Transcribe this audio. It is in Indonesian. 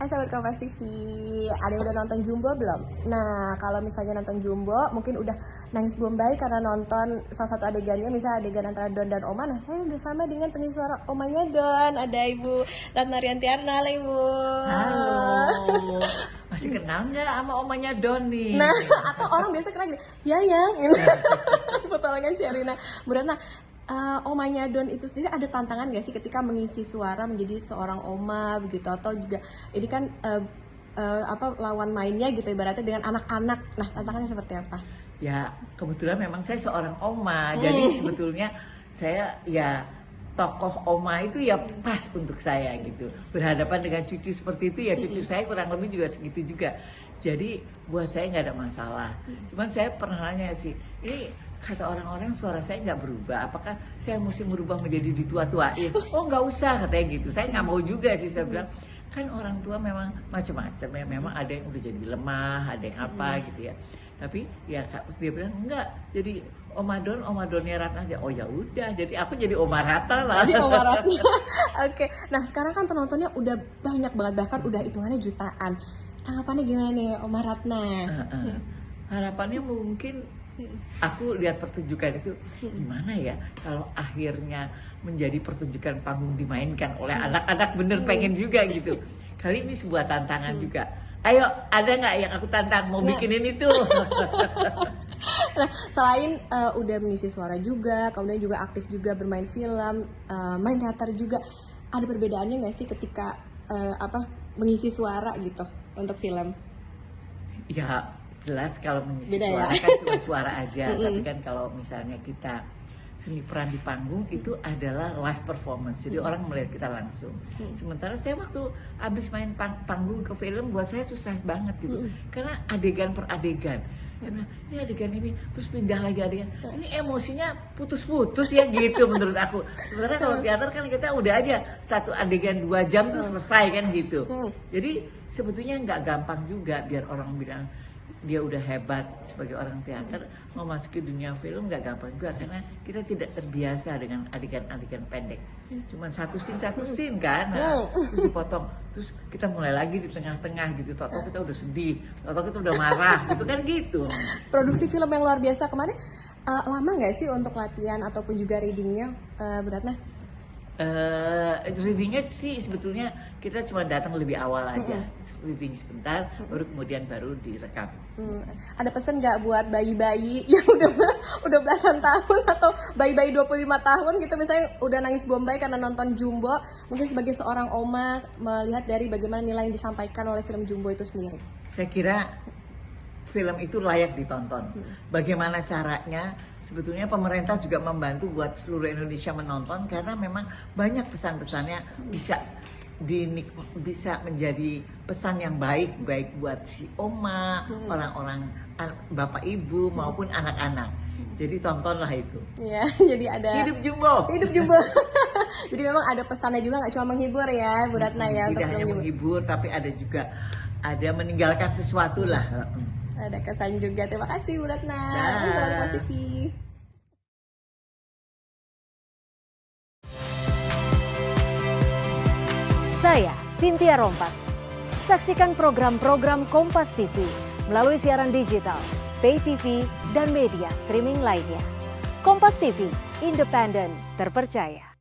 Hai sahabat Kompas TV, ada yang udah nonton Jumbo belum? Nah, kalau misalnya nonton Jumbo, mungkin udah nangis bombay karena nonton salah satu adegannya, misalnya adegan antara Don dan Oma. Nah, saya udah sama dengan pengisi suara omanya Don, ada Ibu Ratna Riantiarna. Halo Ibu. Halo, masih kenal nggak sama omanya Don nih? Nah, atau orang biasa kenal gini, Yayang, petualangan Sherina. Bu Ratna, omanya Don itu sendiri ada tantangan nggak sih ketika mengisi suara menjadi seorang oma begitu, atau juga ini kan lawan mainnya gitu ibaratnya dengan anak-anak. Nah, tantangannya seperti apa? Ya kebetulan memang saya seorang oma, jadi sebetulnya saya ya tokoh oma itu ya pas untuk saya gitu. Berhadapan dengan cucu seperti itu ya cucu saya kurang lebih juga segitu juga. Jadi buat saya nggak ada masalah. Cuman saya pernah nanya sih, ini kata orang-orang suara saya nggak berubah, apakah saya mesti merubah menjadi ditua-tuain? Oh nggak usah katanya gitu. Saya nggak mau juga sih, saya bilang kan orang tua memang macam-macam ya, memang ada yang udah jadi lemah, ada yang apa gitu ya. Tapi ya dia bilang enggak, jadi Oma Donnya Ratna aja. Oh ya udah, jadi aku jadi Oma Ratna lah. Jadi Oma Ratna. Oke. Nah, sekarang kan penontonnya udah banyak banget, bahkan udah hitungannya jutaan. Tanggapannya gimana nih Oma Ratna? Harapannya mungkin aku lihat pertunjukan itu gimana ya kalau akhirnya menjadi pertunjukan panggung dimainkan oleh anak-anak, bener pengen juga gitu. Kali ini sebuah tantangan juga. Ayo, ada nggak yang aku tantang mau bikinin itu? Nah, selain udah mengisi suara juga, kemudian juga aktif juga bermain film, main teater juga, ada perbedaannya nggak sih ketika mengisi suara gitu untuk film? Ya jelas kalau mengisi Beda suara ya? kan cuma suara aja, tapi kan kalau misalnya kita seni peran di panggung itu adalah live performance, jadi orang melihat kita langsung. Sementara saya waktu habis main panggung ke film, buat saya susah banget gitu, karena adegan per adegan. Ini adegan ini, terus pindah lagi adegan. Ini emosinya putus-putus ya gitu menurut aku. Sebenarnya kalau teater kan kita udah aja satu adegan 2 jam tuh selesai kan gitu. Jadi sebetulnya nggak gampang juga biar orang bilang dia udah hebat sebagai orang teater, mau masuk ke dunia film nggak gampang juga karena kita tidak terbiasa dengan adegan-adegan pendek. Cuman satu scene kan, terus dipotong, terus kita mulai lagi di tengah-tengah gitu. Toto kita udah sedih, toto kita udah marah, gitu kan gitu. Produksi film yang luar biasa kemarin, lama nggak sih untuk latihan ataupun juga readingnya, Bu Ratna? Readingnya sih sebetulnya kita cuma datang lebih awal aja, reading sebentar, baru direkam. Ada pesan nggak buat bayi-bayi yang udah belasan tahun atau bayi-bayi 25 tahun gitu, misalnya udah nangis bombay karena nonton Jumbo, mungkin sebagai seorang oma melihat dari bagaimana nilai yang disampaikan oleh film Jumbo itu sendiri? Saya kira film itu layak ditonton. Bagaimana caranya? Sebetulnya pemerintah juga membantu buat seluruh Indonesia menonton karena memang banyak pesan-pesannya bisa menjadi pesan yang baik buat si oma, orang-orang bapak ibu maupun anak-anak. Jadi tontonlah itu. Ya, jadi ada Hidup Jumbo. Hidup Jumbo. Jadi memang ada pesannya juga, nggak cuma menghibur ya, Bu Ratna ya. Tidak hanya menghibur, tapi ada juga meninggalkan sesuatu lah. Ada kesan juga. Terima kasih Bu Ratna. Dah. Saya Cynthia Rompas. Saksikan program-program Kompas TV melalui siaran digital, pay TV, dan media streaming lainnya. Kompas TV, independen, terpercaya.